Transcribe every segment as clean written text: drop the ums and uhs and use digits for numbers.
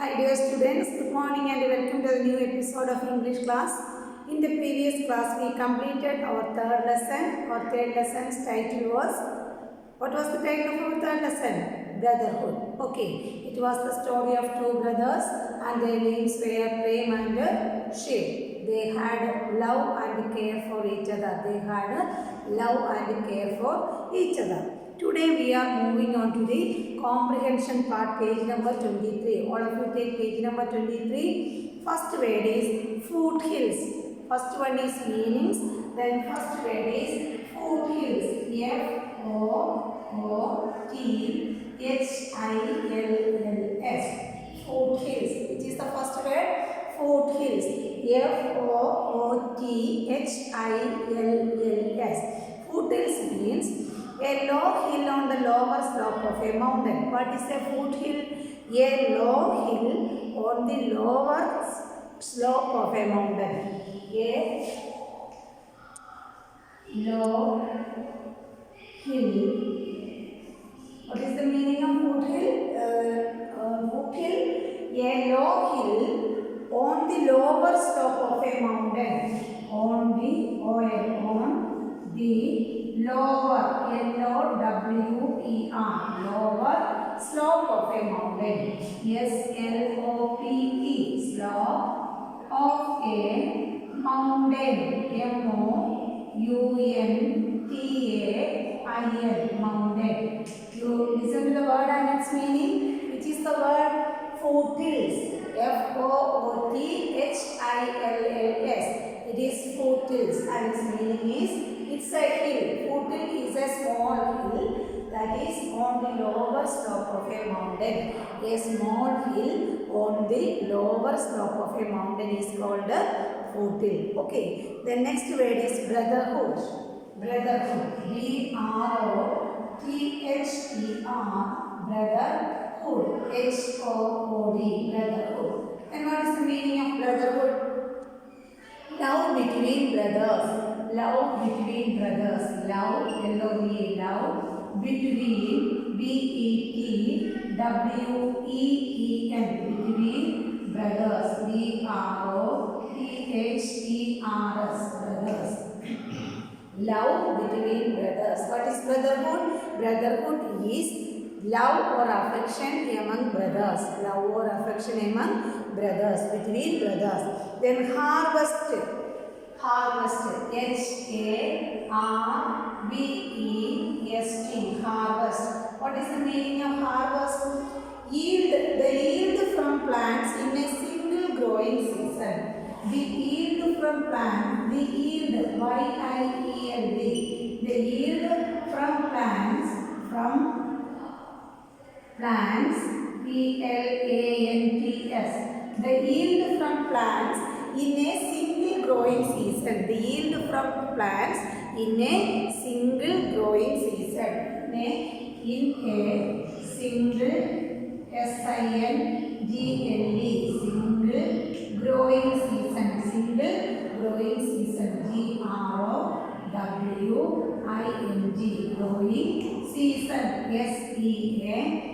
Hi dear students, good morning and welcome to the new episode of English class. In the previous class we completed our third lesson. Our third lesson's title was, what was the title of our third lesson? Brotherhood. Okay, it was the story of two brothers and their names were Prem and Shiv. They had love and care for each other. They had love and care for each other. Today we are moving on to the comprehension part, page number 23. All of you take page number 23. First word is foothills. First one is meanings. Then first word is foothills. Foothills. Foothills. Which is the first word? Foothills. Foothills. Foothills means a low hill on the lower slope of a mountain. What is a foothill? A low hill on the lower slope of a mountain. A low hill. What is the meaning of foothill? Foothill, a low hill on the lower slope of a mountain. On the lower, L-O-W-E-R, lower slope of a mountain. S-L-O-P-E, slope of a mountain. M-O-U-N-T-A-I-L, mountain. You listen to the word and its meaning, which is the word foothills. F-O-O-T-H-I-L-L-S. It is foothills and its meaning is it's a hill. Foothill is a small hill that is on the lower slope of a mountain. A small hill on the lower slope of a mountain is called a foothill. Okay. The next word is brotherhood. Brotherhood. B-R-O-T-H-E-R. Brotherhood. H-O-O-D. Brotherhood. And what is the meaning of brotherhood? Love between brothers. Love between brothers. Love, L-O-V-E, love. Between, B-E-T-W-E-E-N. Between brothers. B-R-O-T-H-E-R-S. Brothers. Love between brothers. What is brotherhood? Brotherhood is love or affection among brothers. Love or affection among brothers. Between brothers. Then harvest. Harvest. H-A-R-V-E-S-T. Harvest. What is the meaning of harvest? Yield. The yield from plants in a single growing season. The yield from plants. The yield. Y-I-E-L-D. The yield from plants. P-L-A-N-T-S. The yield from plants in a single growing season. The yield from plants in a single growing season. In a single S-I-N-G-L-E, single growing season. Single growing season. G-R-O-W-I-N-G, growing season. S-E-A-S-O-N,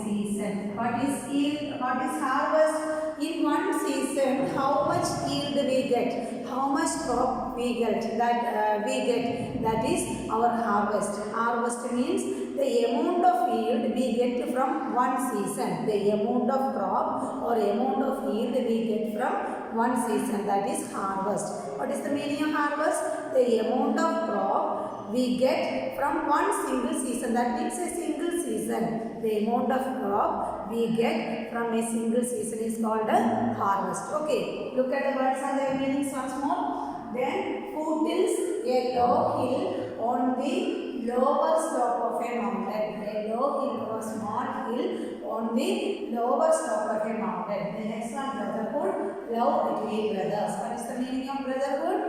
season. What is yield? What is harvest? In one season, how much yield we get? How much crop we get? That is our harvest. Harvest means the amount of yield we get from one season. The amount of crop or amount of yield we get from one season. That is harvest. What is the meaning of harvest? The amount of crop we get from one single season. That means a single season. The amount of crop we get from a single season is called a harvest. Okay. Look at the words and their meanings once more. Then foothills, a low hill on the lower slope of a mountain. A low hill or small hill on the lower slope of a mountain. The next one, brotherhood, love between brothers. What is the meaning of brotherhood?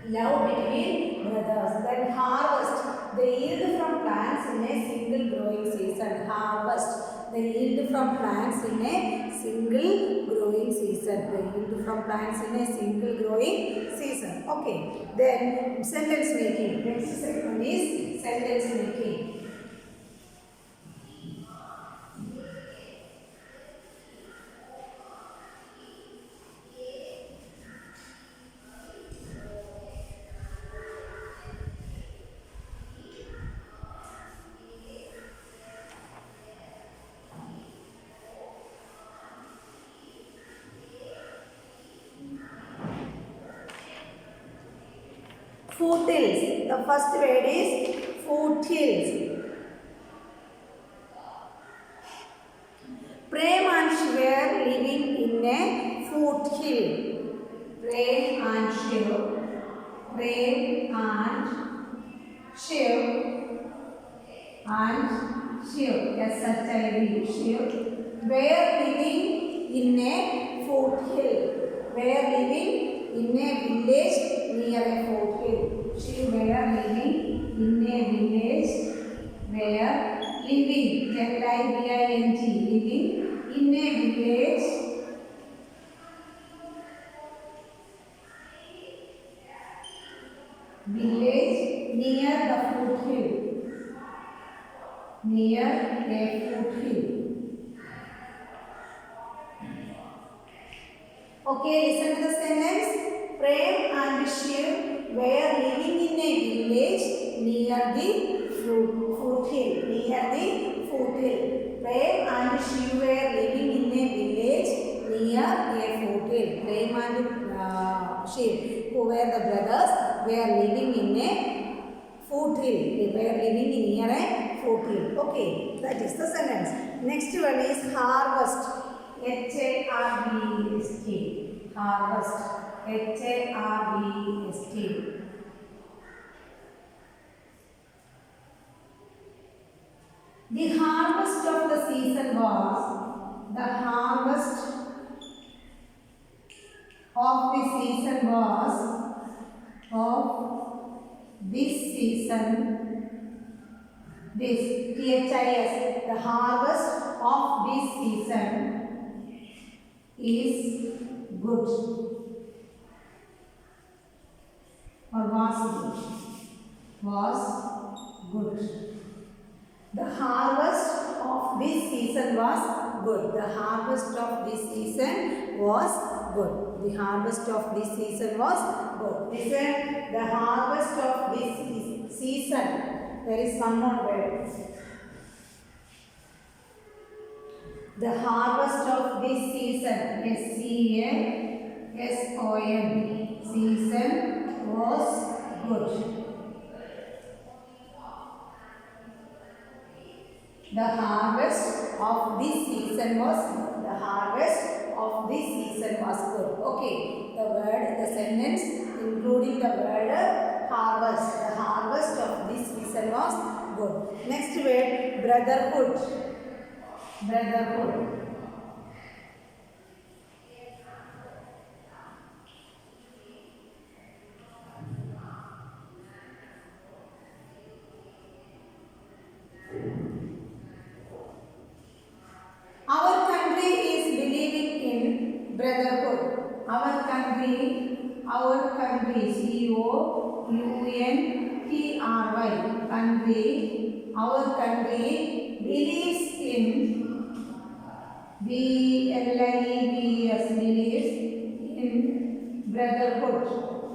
Love between brothers. Then harvest, the yield from plants in a single growing season. Harvest, the yield from plants in a single growing season. The yield from plants in a single growing season. Okay. Then sentence making. Next section is sentence making. Foothills. The first word is foothills. Prem and Shiv were living in a foothill. Prem and Shiv S-H-I-V, Shiv were living in a foothill. Were living in a village near a foothill. Shiv were living in a village where living, L-I-V-I-N-G, living in a village near the foothill. Near a foothill. Okay, listen to the sentence. Prem and Shiv were living in a village near the foothill. Near the foothill. Prem and Shiv were living in a village near a foothill. Prem and Shiv, who were the brothers, were living in a foothill. They were living near a foothill. Okay, that is the sentence. Next one is harvest. H-A-R-V-E-S-T. Harvest. H-A-R-V-E-S-T. The harvest of the season was. The harvest of the season was. Of this season. This T-H-I-S. The harvest of this season is good. Or was good. The harvest of this season was good. The harvest of this season was good. The harvest of this season was good. Listen, the harvest of this season. There is one more word. The harvest of this season, S-C-A-S-O-N, season was good. The harvest of this season was good. The harvest of this season was good. Okay, the word, the sentence including the word harvest. The harvest of this season was good. Next word, brotherhood. Brotherhood. Our country is believing in brotherhood. Our country, C-O-U-N-T-R-Y, country, our country believes in, B-L-I-E-V-E-S, believes in brotherhood,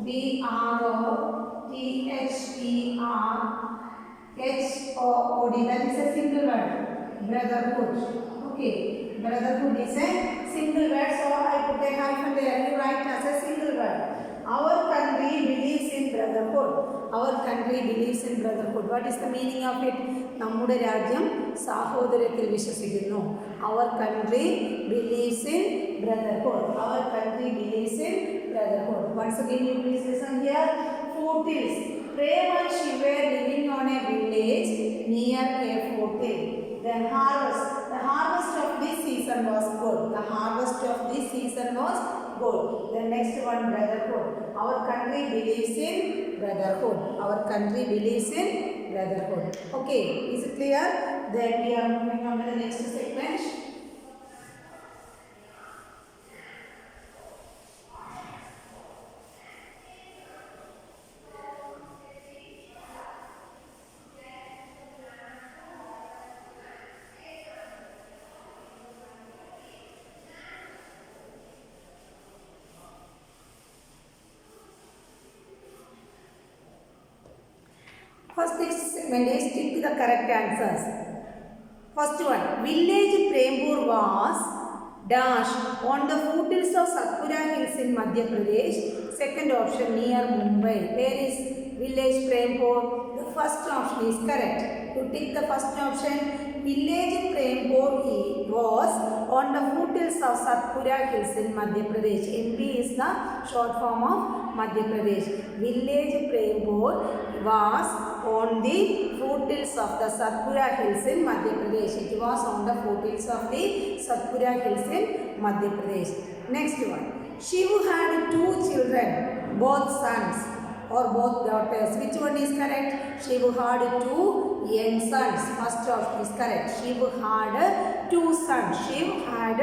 B-R-O-T-H-E-R-H-O-O-D, that is a single word, brotherhood. Okay, brotherhood is a single word, so I put a hyphen there. You write as a single word. Our country believes in brotherhood. Our country believes in brotherhood. What is the meaning of it? നമ്മുടെ രാജ്യം സാഹോദര്യത്തിൽ വിശ്വസിക്കുന്നു. Our country believes in brotherhood. Our country believes in brotherhood. Once again, you please listen here. Foothills. Prem and Shiv were living on a village near a foothill. The harvest of this season was good. The harvest of this season was good. The next one, brotherhood. Our country believes in brotherhood. Our country believes in brotherhood. Okay, is it clear? Then we are moving on to the next segment. First segment is stick to the correct answers. First one, village Prempur was dash on the foothills of Satpura Hills in Madhya Pradesh. Second option, near Mumbai. Where is village Prempur. The first option is correct. To tick the first option, village Prempur was on the foothills of Satpura Hills in Madhya Pradesh. MP is the short form of Madhya Pradesh. Village Prempur was on the foothills of the Satpura Hills in Madhya Pradesh. It was on the foothills of the Satpura Hills in Madhya Pradesh. Next one. Shivu had 2 children, both sons or both daughters. Which one is correct? Shivu had 2 young sons. First option is correct. Shivu had 2 sons. Shivu had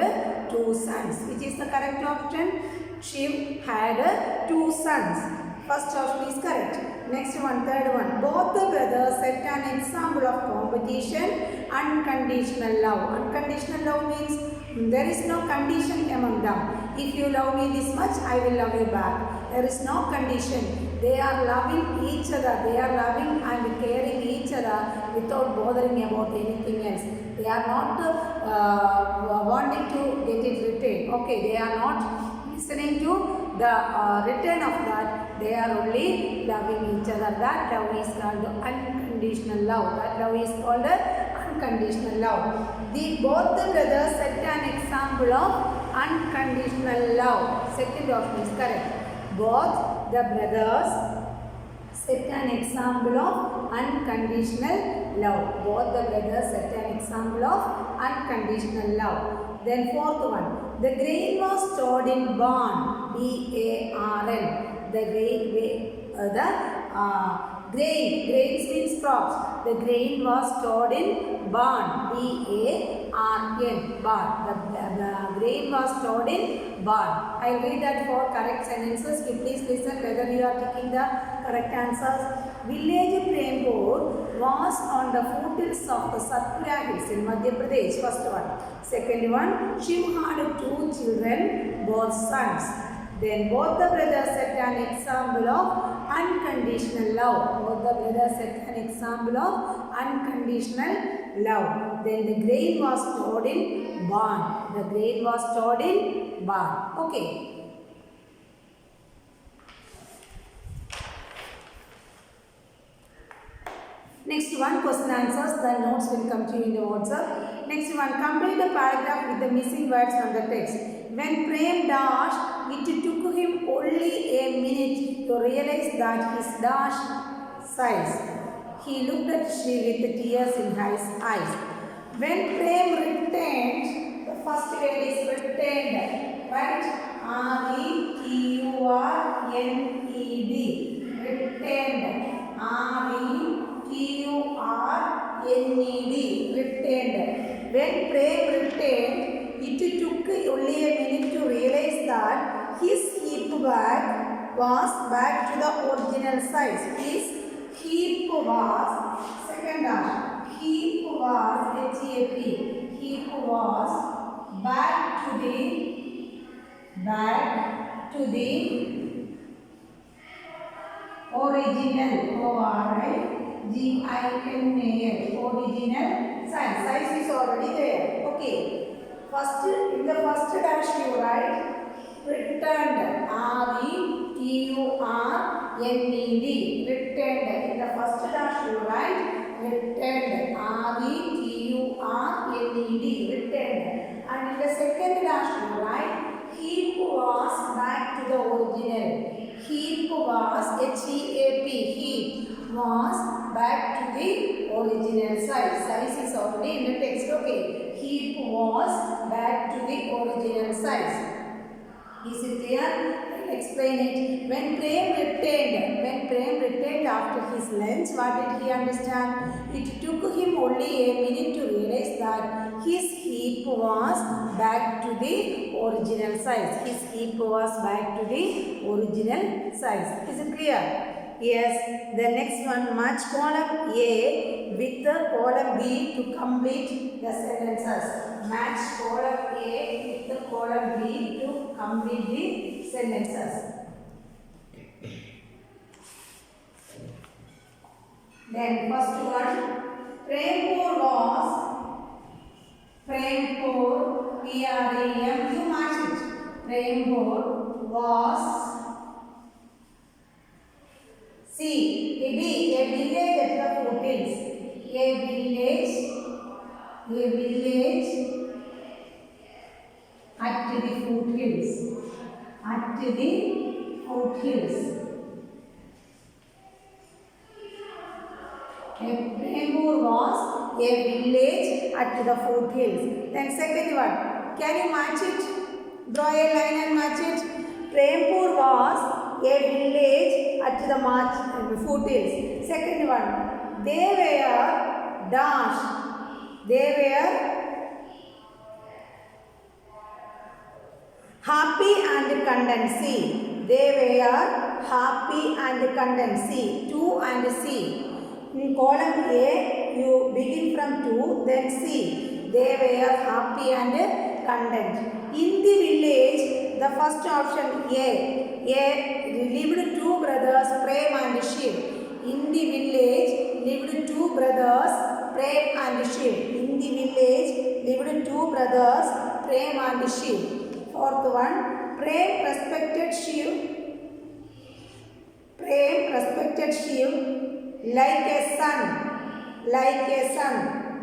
2 sons. Which is the correct option? Shiv had 2 sons. First option is correct. Next one, third one. Both the brothers set an example of competition, unconditional love. Unconditional love means there is no condition among them. If you love me this much, I will love you back. There is no condition. They are loving each other. They are loving and caring each other without bothering about anything else. They are not wanting to get it returned. Okay, they are not listening to the return of that. They are only loving each other. That love is called unconditional love. That love is called unconditional love. Both the brothers set an example of unconditional love. Second option is correct. Both the brothers set an example of unconditional love. Both the brothers set an example of unconditional love. Then fourth one. The grain was stored in barn. B-A-R-N. The grains means crops. The grain was stored in barn. B-A-R-N. Barn. The grain was stored in barn. I will read that for correct sentences. You please listen whether you are taking the correct answers. Village Prempur was on the foothills of the Satpura Hills in Madhya Pradesh. First one. Second one. Shiv had 2 children, both sons. Then both the brothers set an example of unconditional love. Both the brothers set an example of unconditional love. Then the grain was stored in barn. The grain was stored in barn. Okay. Next one, question answers. The notes will come to you in the WhatsApp. Next one, complete the paragraph with the missing words from the text. When Prem dashed, it took him only a minute to realize that his dash size. He looked at Shri with tears in his eyes. When Prem returned, the first word is returned, right? R-E-T-U-R-N-E-D. Returned. R-E-T-U-R-N-E-D. Returned. When Prem returned, it took only a minute to realize that his hip bag was back to the original size. His hip was, second dash, hip was, H-E-A-P, hip was back to the original, O-R-I-G-I-N-A-L, original size. Size is already there. Okay. First, in the first dash you write returned. R-E-T-U-R-N-E-D. Returned. In the first dash you write returned. R-E-T-U-R-N-E-D. Returned. And in the second dash you write heap was back to the original. Heap was H-E-A-P. Heap was back to the original size. Size is already in the text. Okay. Heap was back to the original size. Is it clear? Explain it. When Prem returned after his lunch, what did he understand? It took him only a minute to realize that his heap was back to the original size. His heap was back to the original size. Is it clear? Yes. The next one, match column A with the column B to complete the sentences. Match column A with the column B to complete the sentences. Then first one, Prempur was, Prempur, P-R-E-M, you match it. Prempur was, C. A village at the foothills. At the foothills. Prempur was a village at the foothills. Then second one, can you match it? Draw a line and match it. Prempur was a village at the foothills. Second one, they were dash. They were happy and content. See, they were happy and content. See, 2 and C. In column A, you begin from 2, then C. They were happy and content. In the village, the first option A lived 2 brothers, Prem and Shiv. In the village, lived 2 brothers, Prem and Shiv. In the village, lived 2 brothers, Prem and Shiv. Fourth one, Prem respected Shiv. Prem respected Shiv like a son. Like a son.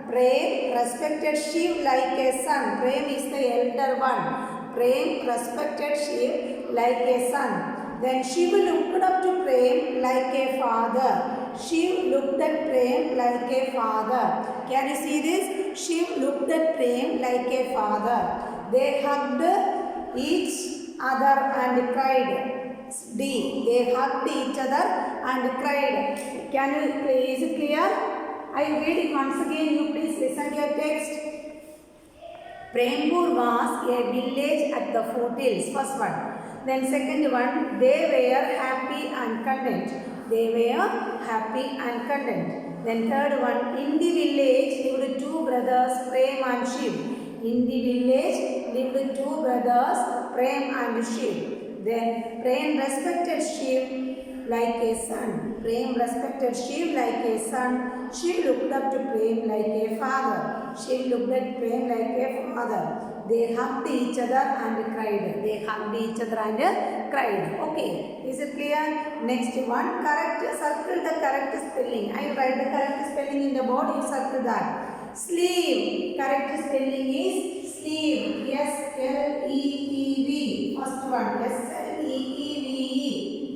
Prem respected Shiv like a son. Prem is the elder one. Prem respected Shiv like a son. Then Shiv looked up to Prem like a father. Shiv looked at Prem like a father. Can you see this? Shiv looked at Prem like a father. They hugged each other and cried. D. They hugged each other and cried. Can you, is it clear? I will read it once again. You please listen to your text. Prempur was a village at the foothills. First one. Then second one, they were happy and content. They were happy and content. Then third one, in the village lived 2 brothers, Prem and Shiv. In the village lived 2 brothers, Prem and Shiv. Then Prem respected Shiv like a son. Prem respected Shiv like a son. Shiv looked up to Prem like a father. Shiv looked at Prem like a father. They hugged each other and cried. They hugged each other and cried. Okay, is it clear? Next one, correct. Circle the correct spelling. I write the correct spelling in the board. You circle that. Sleeve. Correct spelling is sleeve. S-L-E-E-V. First one. S-L-E-E-V-E.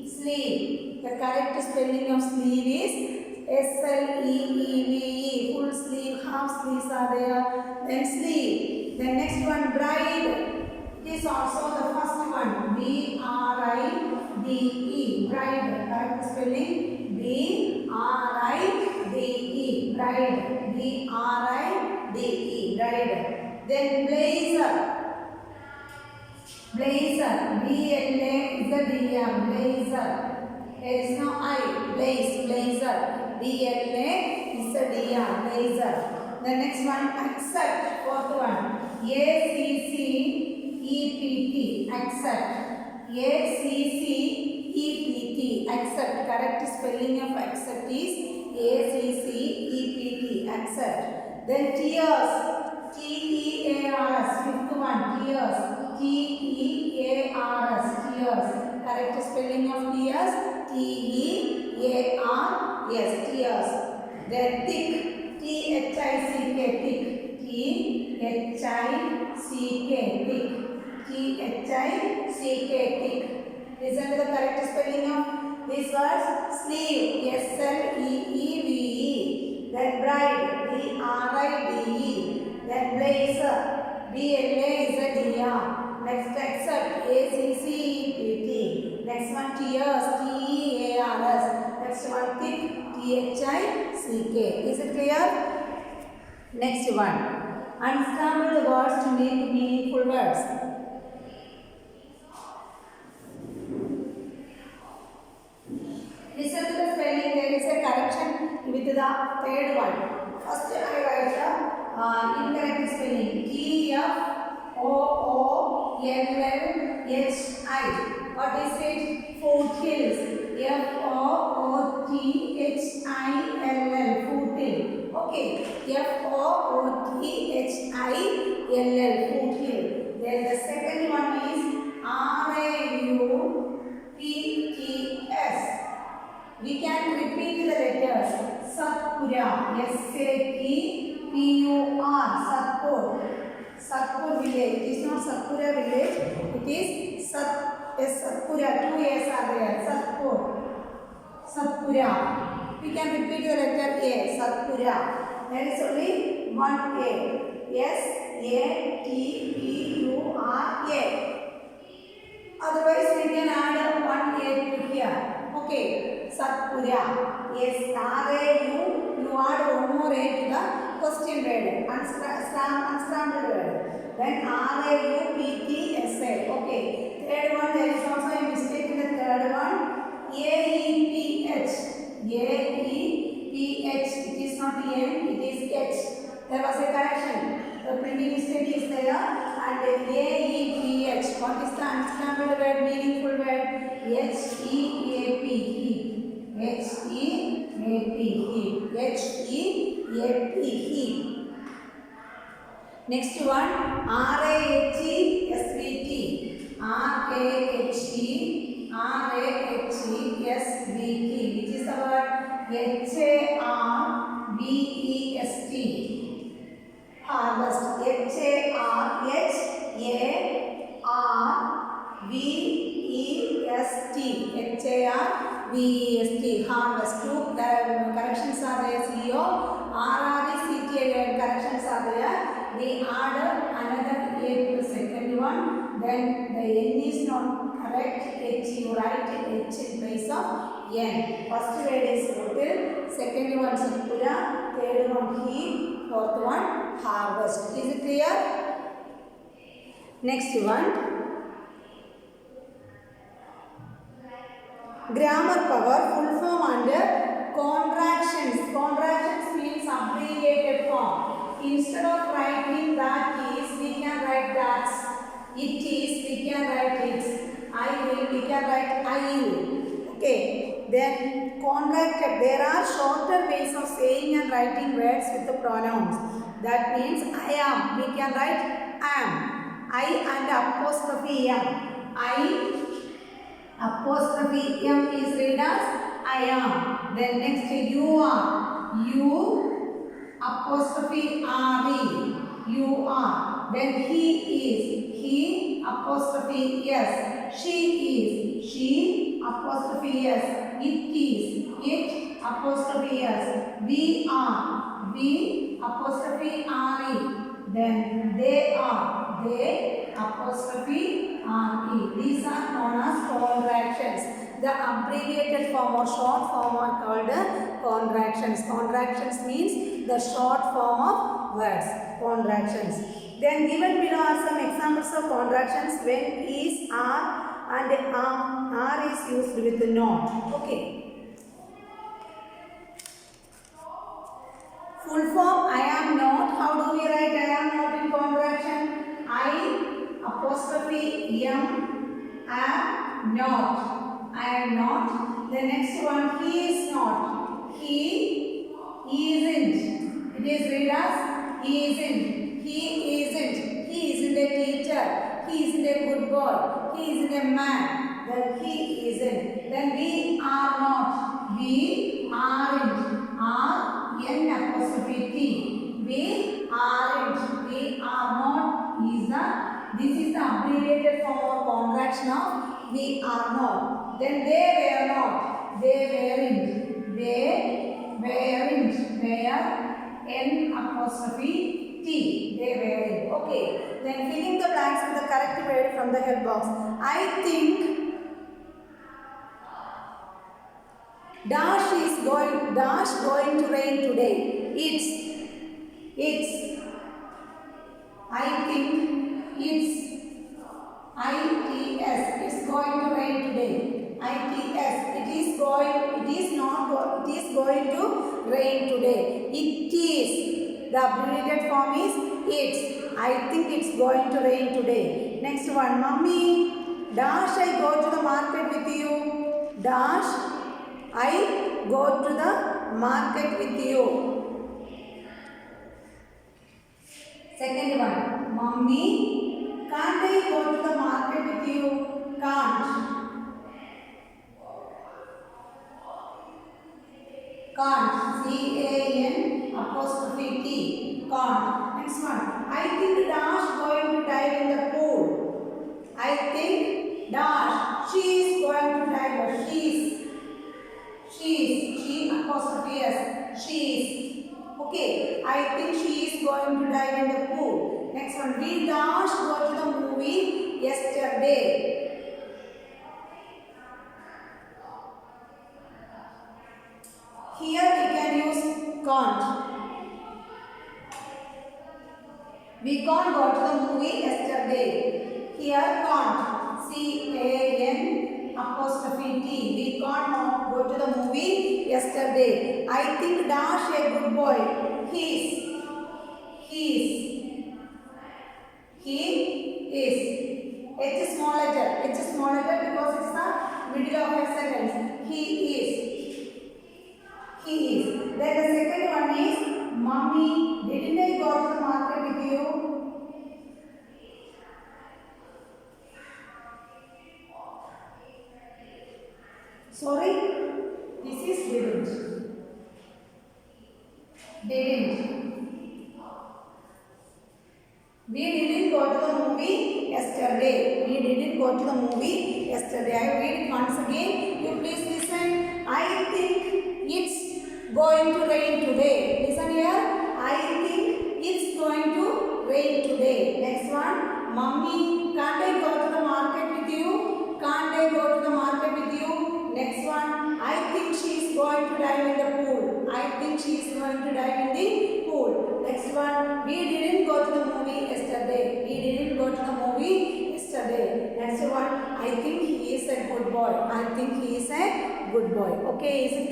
Sleeve. The correct spelling of sleeve is S-L-E-E-V-E. Full sleeve, half sleeves are there. Then sleeve. The next one, bride. It is also the first one. B-R-I-D-E. Bride. Correct spelling. B-R-I-D-E. Bride. B-R-I-D-E. Bride. Then blazer. Blazer. B-L-A-Z-E-R. Blazer. There is no I. Blazer. B-L-A-Z-E-R. Blazer. The next one, accept. Fourth one, A-C-C-E-P-T. Accept. A-C-C-E-P-T. Accept. Correct spelling of accept is A-C-C-E-P-T. Accept. Then tears. T-E-A-R-S. Fifth one, tears. T-E-A-R-S. Tears. Correct spelling of tears. T-E-A-R-S. Tears. Then thick. T-H-I-C-K. Thick. T-H-I-C-K. Thick. T-H-I-C-K. Thick. Listen to the correct spelling of these words. Sleeve. S-L-E-E-V-E. Then bride. B-R-I-D-E. Then blazer. B-L-A-Z-E-R. Next accept. A-C-C-E-P-T. Next one tears. T-E-A-R-S. Next one thick. T-H-I-C-K. Is it clear? Next one. Unscramble the words to make meaningful words. Listen to the spelling. There is a correction with the third one. First I write the incorrect spelling. F-O-O-L-L-H-I. What is it? Foothills. F-O-O-T-H-I-L-L. Foothill. Okay. F-O-O-T-H-I-L-L. Foothill. Then the second one is R-A-U-P-T-S. We can repeat the letters. Satpura. S-A-T-P-U-R. Satpur village. It is not Satpura village. It is Satpura. Two A's are there. Satpura. We can repeat the letter A. Satpura. There is only one A. Satpura. Otherwise, we can add one A to here. Okay. Satpura. Yes. R-A-U. You add one more A to the question word. Unscrambled word. Then R-A-U-P-T-S-A. Okay. Third one, there is also a mistake in the third one. A-E-P-H. A-E-P-H. It is not N, it is H. There was a correction. The printing mistake is there. And A-E-P-H. What is the unscrambled word, meaningful word? H-E-A-P. H-E-A-P. H-E-A-P. Next one, R-A-H-E-S-V-T. R-A-H-E-S-V-T. Which is the word? H-A-R-V-E-S-T. Harvest. H-A-R-H-A-R-V-E-S-T. H-A-R-V-E-S-T. Harvest. Two corrections are there. C-O. R-R-E-C-T-A corrections are there. We add another A to the second one. Then the N is not correct. H, you write H in place of N. First word is hotel. Second one Satpura. Third one heat. Fourth one harvest. Is it clear? Next one. Grammar power, full form and contractions. Contractions means abbreviated form. Instead of writing that is, we can write that. It is, we can write it. I will, we can write I will. Okay. Then contracted. There are shorter ways of saying and writing words with the pronouns. That means I am. We can write am. I and apostrophe M. I apostrophe M is read as I am. Then next you are. You apostrophe R-E. You are. Then he is. He apostrophe S. She is. She apostrophe S. It is. It apostrophe S. We are. We apostrophe R-E. Then they are. They apostrophe R-E. These are known as contractions. The abbreviated form or short form are called contractions. Contractions means the short form of words. Contractions. Then given below are some examples of contractions when is, are and are is used with not. Okay. Full form I am not. How do we write I am not in contraction? I apostrophe M am not. I am not. The next one he is not. He isn't. It is read as he isn't. He isn't. He isn't a teacher. He isn't a good boy. He isn't a man. Then he isn't. Then we are not. We aren't. R-N apostrophe T. We aren't. We are not. This is the abbreviated form or contraction of we are not. Then they were not. They weren't. They weren't. Were N apostrophe T. They weren't. Okay. Then filling the blanks with the correct word from the help box. I think dash going to rain today. It's. I think it's. I-T-S. It's going to rain today. I-T-S. It is going to rain today. It is. The abbreviated form is it's. I think it's going to rain today. Next one. Mummy, dash I go to the market with you. Dash I go to the market with you. Second one. Mummy, can't I go to the market with you? Can't. Can't. C-A-N apostrophe T. Can't. Next one. I think dash going going to dive in the pool. Next one, we dash go to the movie yesterday. Here we can use can't. We can't go to the movie yesterday. Here can't. C-A-N apostrophe T. We can't go to the movie yesterday. I think dash a good boy. He is. H is small letter. H is small letter because it's the middle of a sentence. He is. Then the second one is, Mommy, didn't I go to the market with you? Sorry, this is didn't. We didn't go to the movie yesterday. I read it once again. You please listen. I think it's going to rain today. Listen here. I think it's going to rain today. Next one. Mommy, can't I go to the market with you? Next one. I think she is going to dive in the pool. Next one. We didn't go to the movie yesterday. Next one. I think he is a good boy. Okay, is it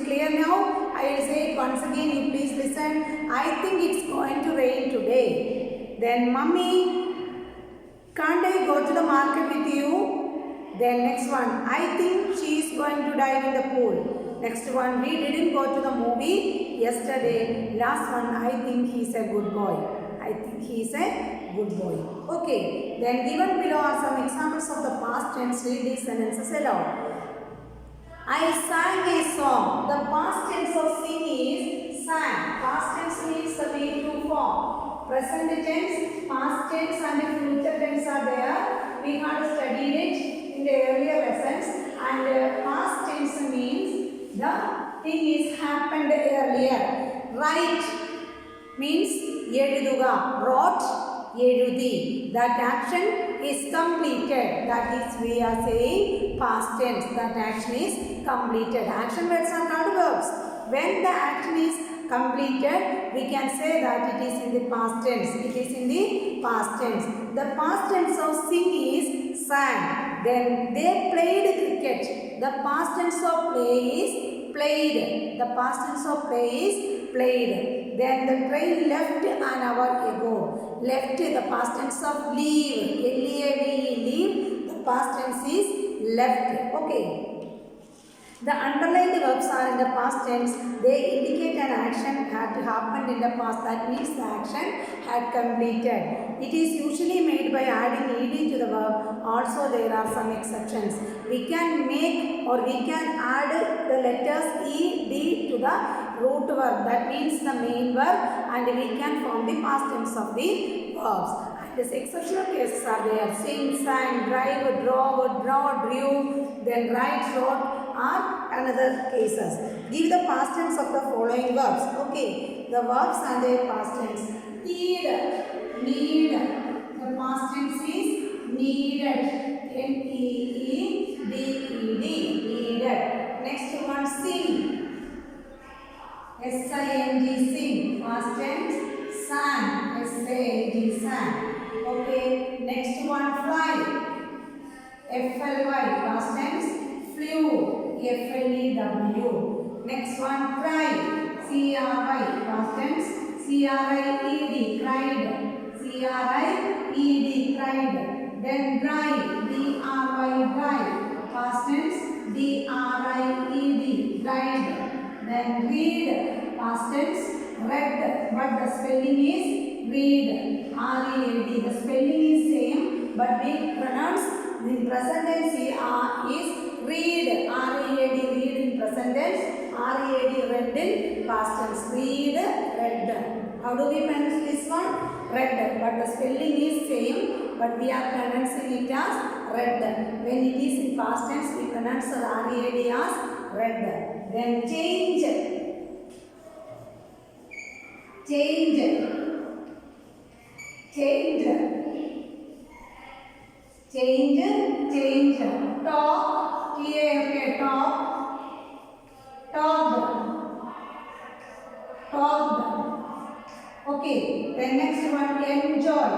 clear now? I will say it once again. You please listen. I think it's going to rain today. Then, Mummy, can't I go to the market with you? Then next one, I think she is going to dive in the pool. Next one, we didn't go to the movie yesterday. Last one, I think he's a good boy. Okay, then given below are some examples of the past tense. Read these sentences aloud. I sang a song. The past tense of sing is sang. Past tense means the V2 form. Present tense, past tense and future tense are there. We have studied it in the earlier lessons, and past tense means the thing is happened earlier. Write means eluduga, wrote, eludi. That action is completed. That is, we are saying past tense. That action is completed. Action words are called verbs. When the action is completed, we can say that it is in the past tense. The past tense of sing is sang. Then they played cricket. The past tense of play is played. Then the train left an hour ago. Left, the past tense of leave. L-E-A-V-E, leave. The past tense is left. Okay. The underlined verbs are in the past tense. They indicate an action had happened in the past. That means the action had completed. It is usually made by adding ed to the verb. Also, there are some exceptions. We can make or we can add the letters ed to the root verb. That means the main verb, and we can form the past tense of the verbs. These exceptional cases are there. Sing, sang, drive, drove, draw, drew, then write, wrote are another cases. Give the past tense of the following verbs. Okay, the verbs and their past tense. Need. The past tense is needed. N-E-E-D-E-D. Needed. Next one, sing. S-I-N-G, sing. Past tense, sang. S-A-N-G, sang. Okay, next one, fly. F-L-Y, past tense, flew. F-L-E-W. Next one, cry. C-R-Y, past tense, C-R-I-E-D, cried. C-R-I-E-D, cried. Then dry, D-R-Y, dry. Past tense, D-R-I-E-D, dried. Then read, past tense, read. But the spelling is read, R-E-A-D. The spelling is same, but we pronounce in present tense is read, R-E-A-D, read in present tense, R-E-A-D, read in past tense. Read, read. How do we pronounce this one? Read. But the spelling is same, but we are pronouncing it as read. When it is in past tense, we pronounce R-E-A-D as read. Then change. change, change, change, change, talk, T-A-L-K, talk, talk, talk. Okay, then next one, enjoy.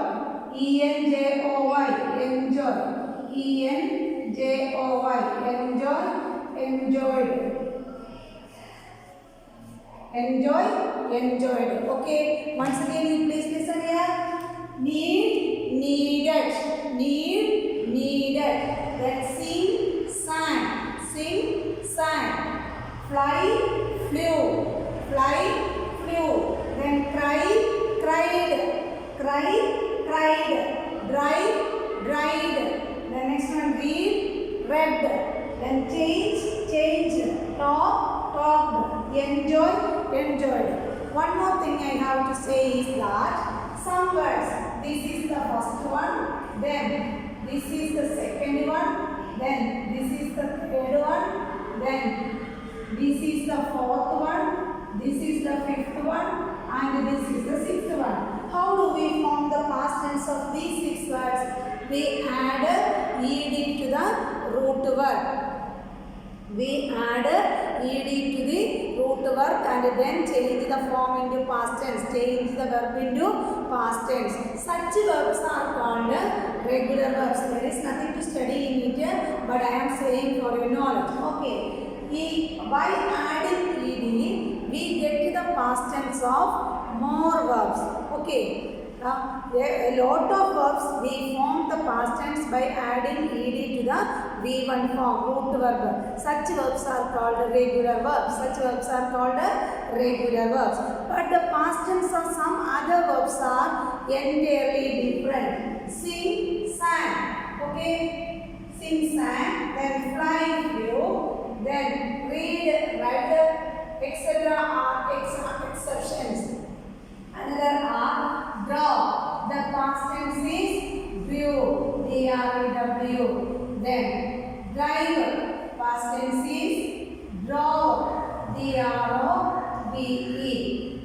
E-N-J-O-Y, enjoy. E-N-J-O-Y, enjoy, enjoyed. Enjoy, enjoyed. Okay, once again you please listen here. Need, needed. Need, needed. Then sing, sang. Sing, sang. Fly, flew. Fly, flew. Then cry, cried. Cry, cried. Dry, dried. The next one, read, read. Then change, changed. Talk, talked. Enjoy, enjoyed. One more thing I have to say is that some words, this is the first one, then this is the second one, then this is the third one, then this is the fourth one, this is the fifth one, and this is the sixth one. How do we form the past tense of these 6 words? We add ed to the root word. We add ed to the root verb and then change the form into past tense. Change the verb into past tense. Such verbs are called regular verbs. There is nothing to study in it, but I am saying for your knowledge. Okay. By adding ed, we get the past tense of more verbs. Okay. A lot of verbs we form the past tense by adding ed to the V1 form, root verb. Such verbs are called regular verbs. Such verbs are called regular verbs. But the past tense of some other verbs are entirely different. Sing, sang. Okay? Sing, sang. Then fly, flew. Then read, read, etc. are exceptions. Another are draw. The past tense is drew. D-R-E-W. Then drive. Past tense is drove. D-R-O-V-E.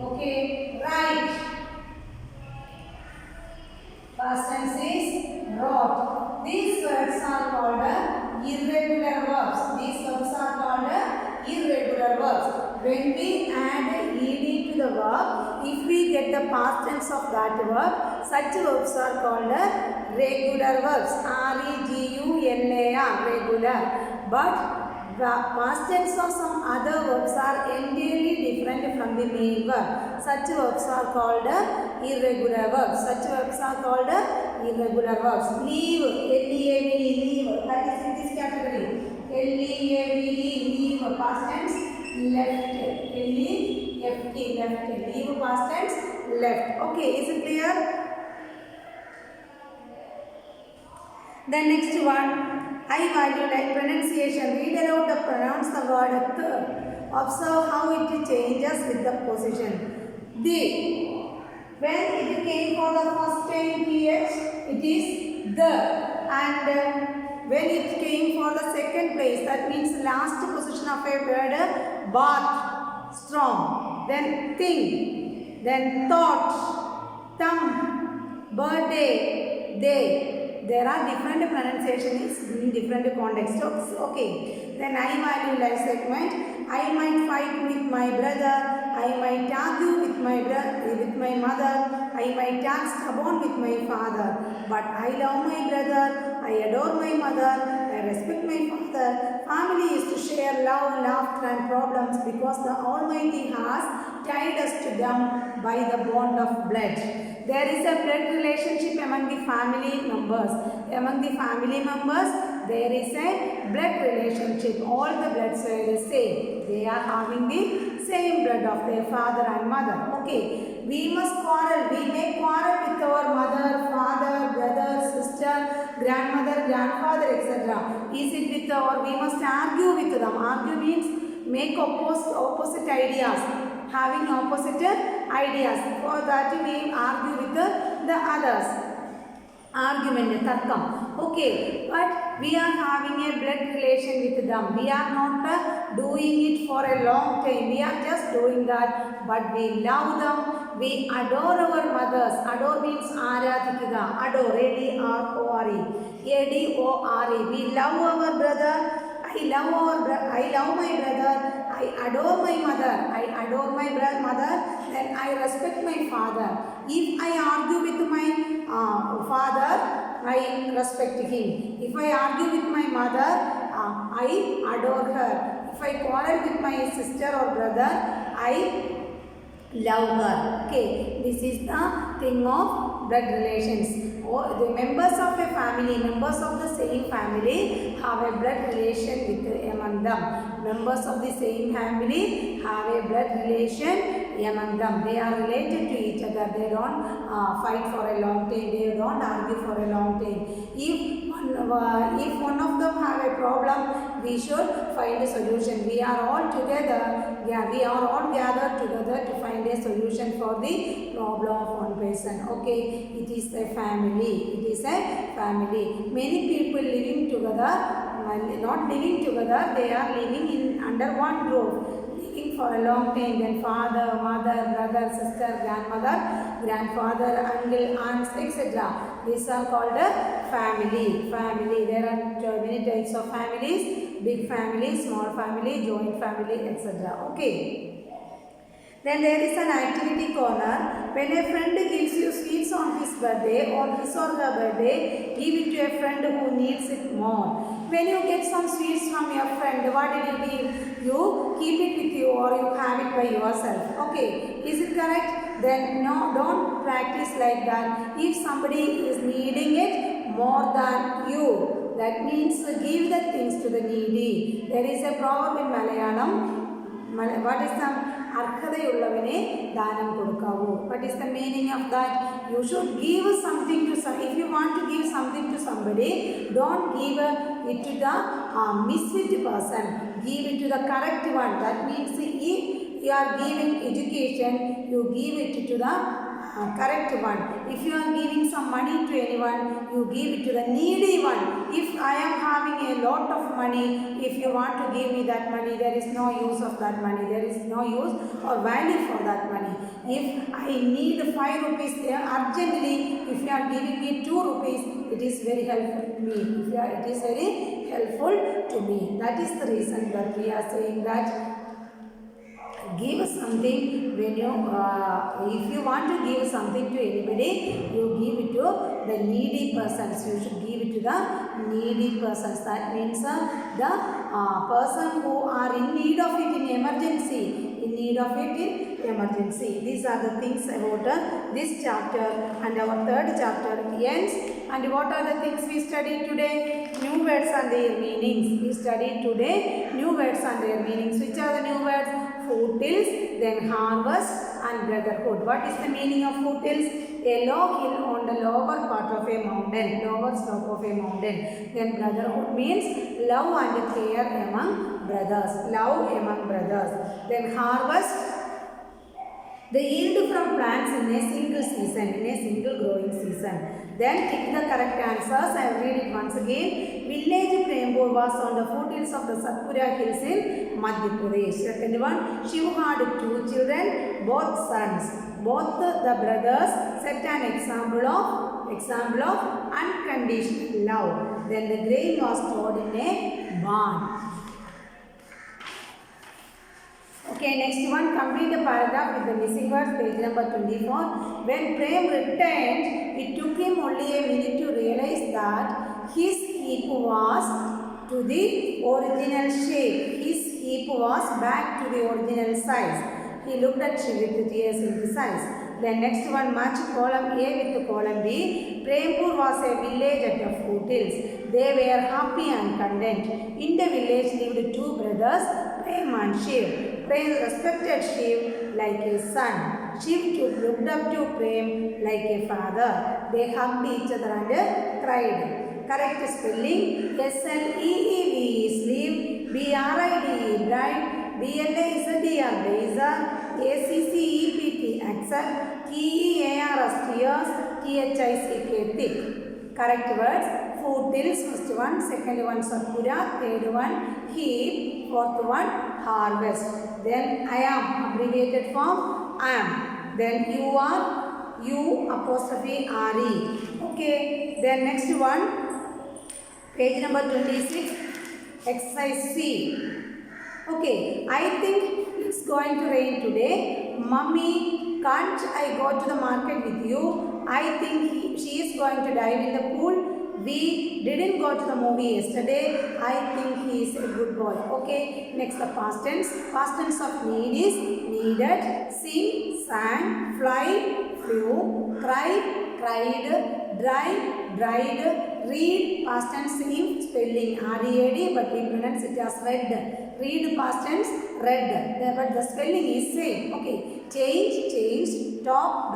Okay. Write. Past tense is wrote. These words are called irregular verbs. These verbs are called irregular verbs. When we add ed to the verb, if we get the past tense of that verb, such verbs are called regular verbs. R-E-G-U-L-A-R, regular. But the past tense of some other verbs are entirely different from the main verb. Such verbs are called irregular verbs. Such verbs are called irregular verbs. Leave, L-E-A-V-E, leave. That is in this category. L-E-A-V-E, leave. Past tense, left. L-E-F-T, left. Leave past tense, left. Okay, is it clear? The next one, I value like pronunciation. Read aloud the pronounce the word the. Observe how it changes with the position. The. When it came for the first time ph, it is the. And when it came for the second place, that means last position of a word, bath, strong. Then thing, then thought, thumb, birthday, day. There are different pronunciations in different contexts. Okay. Then I value life segment. I might fight with my brother. I might argue with my mother. I might act stubborn with my father. But I love my brother. I adore my mother. I respect my father. Family is to share love, laughter and problems because the Almighty has tied us to them by the bond of blood. There is a blood relationship among the family members. Among the family members, there is a blood relationship. All the bloods are the same. They are having the same blood of their father and mother. Okay. We must quarrel. We may quarrel with our mother, father, brother, sister, grandmother, grandfather, etc. Is it with our, we must argue with them. Argue means make opposite ideas. Having opposite ideas. For that we argue with the others. argument, tarkam. Okay, but we are having a blood relation with them. We are not doing it for a long time. We are just doing that, but we love them. We adore our mothers. Adore means aradhikkuka. Adore, A-D-R-O-R-E. A-D-O-R-E. We love our brother. I love my brother. I adore my mother. I adore my mother. Then I respect my father. If I argue with my father, I respect him. If I argue with my mother, I adore her. If I quarrel with my sister or brother, I love her. Okay, this is the thing of blood relations. Or the members of a family, members of the same family have a blood relation with among them. Members of the same family have a blood relation among them. They are related to each other. They don't fight for a long time. They don't argue for a long time. If one of them have a problem, we should find a solution. We are all together. Yeah, we are all gathered together to find a solution for the problem of one person. Okay, it is a family. It is a family. Many people living together, not living together, they are living in under one roof. Living for a long time. Then father, mother, brother, sister, grandmother, grandfather, uncle, aunts, etc. These are called a family. Family. There are many types of families. Big family, small family, joint family, etc. Okay. Then there is an activity corner. When a friend gives you sweets on his birthday or his or her birthday, give it to a friend who needs it more. When you get some sweets from your friend, what did you give? You keep it with you or you have it by yourself. Okay, is it correct? Then no, don't practice like that. If somebody is needing it more than you, that means give the things to the needy. There is a proverb in Malayalam. What is the അർഹതയുള്ളവനെ ദാനം കൊടുക്കാവൂ. What is the meaning of that? You should give something to some. If you want to give something to somebody, don't give it to the misfit person. Give it to the correct one. That means if you are giving education, you give it to the correct one. If you are giving some money to anyone, you give it to the needy one. If I am having a lot of money, if you want to give me that money, there is no use of that money. There is no use or value for that money. If I need 5 rupees urgently, if you are giving me 2 rupees, it is very helpful to me. It is very helpful to me. That is the reason that we are saying that give something when you if you want to give something to anybody, you give it to the needy persons. You should give it to the needy persons. That means the person who are in need of it in emergency. In need of it in emergency. These are the things about this chapter, and our third chapter ends. And what are the things we studied today? New words and their meanings. We studied today new words and their meanings. Which are the new words? Foothills, then harvest and brotherhood. What is the meaning of foothills? A low hill on the lower part of a mountain, lower slope of a mountain. Then brotherhood means love and care among brothers, love among brothers. Then harvest, the yield from plants in a single season, in a single growing season. Then tick the correct answers. I will read it once again. Village Prembur was on the foothills of the Satpura hills in Madhya Pradesh. Second one, Shiva had 2 children, both sons. Both the brothers set an example of unconditional love. Then the grain was stored in a barn. Okay, next one, complete the paragraph with the missing words, page number 24. When Prem returned, it took him only a minute to realize that his heap was to the original shape. His heap was back to the original size. He looked at Shiv with tears in his eyes. Then next one, match column A with column B. Prempur was a village at the foothills. They were happy and content. In the village lived 2 brothers, Prem and Shiv. Prem respected Shiv like his son. Shiv too looked up to Prem like a father. They hugged each other and cried. Correct spelling: S-L-E-E-V is sleeve, B-R-I-D-E bride, B-L-A-Z-E-R blazer, A-C-C-E-P-T accept, T-E-A-R-S tears, T-H-I-C-K thick. correct words. Foothills, first one. Second one, Satpura. Third one, heap. Fourth one, harvest. Then I am, abbreviated form, am. Then you are, you apostrophe re. Okay. Then next one, page number 26, exercise C. Okay, I think it's going to rain today. Mummy, can't I go to the market with you? I think she is going to dive in the pool. We didn't go to the movie yesterday. I think he is a good boy. Okay, next the past tense. Past tense of need is needed, sing, sang, fly, flew, cry, cried, dry, dried, read, past tense in spelling read, but we pronounce it as read. Read past tense read, but the spelling is same. Okay, change, changed, talk,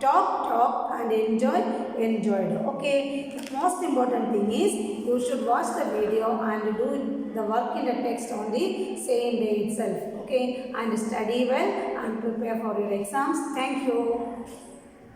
talk, and enjoy, enjoyed. Okay, the most important thing is you should watch the video and do the work in the text on the same day itself. Okay, and study well and prepare for your exams. Thank you.